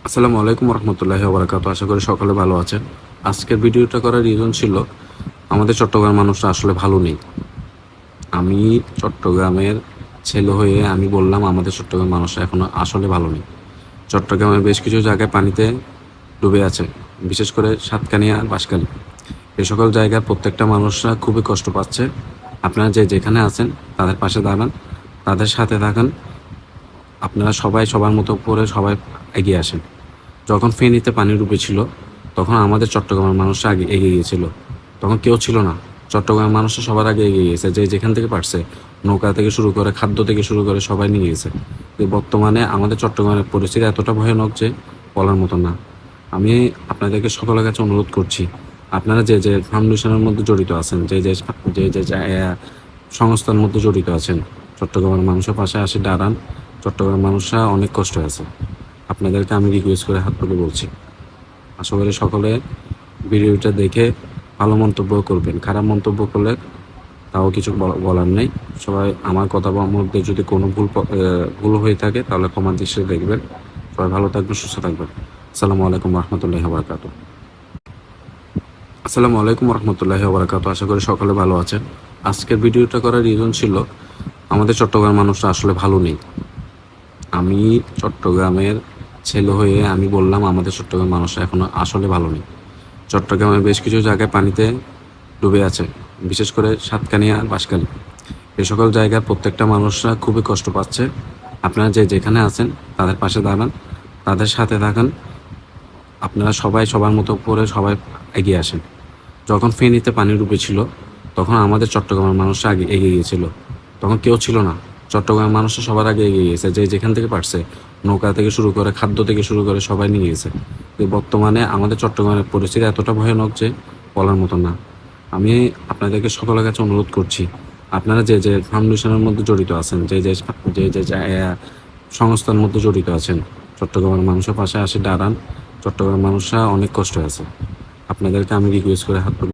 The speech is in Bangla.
আসসালামু আলাইকুম রহমতুল্লাহি ওয়া বারাকাতুহু। আশা করি সকলে ভালো আছেন। আজকের ভিডিওটা করার রিজন ছিল আমাদের চট্টগ্রামের মানুষরা আসলে ভালো নেই। আমি চট্টগ্রামের ছেলে হয়ে আমি বললাম আমাদের চট্টগ্রামের মানুষরা এখনো আসলে ভালো নেই। চট্টগ্রামের বেশ কিছু জায়গায় পানিতে ডুবে আছে, বিশেষ করে সাতকানিয়া আর বাঁশখালী। এই সকল জায়গার প্রত্যেকটা মানুষরা খুবই কষ্ট পাচ্ছে। আপনারা যে যেখানে আছেন তাদের পাশে দাঁড়ান, তাদের সাথে থাকেন। আপনারা সবাই সবার মতো করে সবাই এগিয়ে আসেন। যখন ফেনীতে পানি ডুবেছিল তখন আমাদের চট্টগ্রামের মানুষরা আগে এগিয়ে গিয়েছিল। তখন কেউ ছিল না, চট্টগ্রামের মানুষরা সবার আগে এগিয়ে গিয়েছে। যে যেখান থেকে পারছে, নৌকা থেকে শুরু করে খাদ্য থেকে শুরু করে সবাই নিয়ে গেছে। বর্তমানে আমাদের চট্টগ্রামের পরিস্থিতি এতটা ভয়ানক যে বলার মতো না। আমি আপনাদেরকে সকলের কাছে অনুরোধ করছি, আপনারা যে যে ফাউন্ডেশনের মধ্যে জড়িত আছেন, যে যে যে যে সংস্থার মধ্যে জড়িত আছেন, চট্টগ্রামের মানুষের পাশে আসে দাঁড়ান। চট্টগ্রামের মানুষরা অনেক কষ্ট আছে। আপনাদেরকে আমি রিকোয়েস্ট করে হাত তুলে বলছি, আশা করি সকলে ভিডিওটা দেখে ভালো মন্তব্য করবেন। খারাপ মন্তব্য করলে তাও কিছু বলার নেই। সবাই আমার কথা মধ্যে যদি কোনো ভুল হয়ে থাকে তাহলে ক্ষমার দৃষ্টিতে দেখবেন। সবাই ভালো থাকবেন, সুস্থ থাকবেন। আসসালামু আলাইকুম রহমতুল্লাহি ওয়া বারাকাতুহু। আসসালামু আলাইকুম রহমতুল্লাহি ওয়া বারাকাতুহু। আশা করি সকলে ভালো আছেন। আজকের ভিডিওটা করার রিজন ছিল আমাদের চট্টগ্রামের মানুষরা আসলে ভালো নেই। আমি চট্টগ্রামের ছেলে হয়ে আমি বললাম আমাদের চট্টগ্রামের মানুষরা এখনো আসলে ভালো নেই। চট্টগ্রামের বেশ কিছু জায়গায় পানিতে ডুবে আছে, বিশেষ করে সাতকানিয়া আর বাঁশখালী। এই সকল জায়গার প্রত্যেকটা মানুষরা খুবই কষ্ট পাচ্ছে। আপনারা যে যেখানে আছেন তাদের পাশে দাঁড়ান, তাদের সাথে থাকেন। আপনারা সবাই সবার মতো করে সবাই এগিয়ে আসেন। যখন ফেনীতে পানি ডুবেছিল তখন আমাদের চট্টগ্রামের মানুষরা আগে এগিয়ে গিয়েছিল। তখন কেউ ছিল না, চট্টগ্রামের মানুষরা সবার আগে এগিয়ে গিয়েছে। যে যেখান থেকে পারছে, নৌকা থেকে শুরু করে খাদ্য থেকে শুরু করে সবাই নিয়ে গেছে। বর্তমানে আমাদের চট্টগ্রামের পরিস্থিতি এতটা ভয়ানক যে বলার মতো না। আমি আপনাদেরকে সকলের কাছে অনুরোধ করছি, আপনারা যে যে ফাউন্ডেশনের মধ্যে জড়িত আছেন, যে যে যে যে সংস্থার মধ্যে জড়িত আছেন, চট্টগ্রামের মানুষের পাশে আসে দাঁড়ান। চট্টগ্রামের মানুষরা অনেক কষ্ট আছে। আপনাদেরকে আমি রিকোয়েস্ট করে হাত তুলে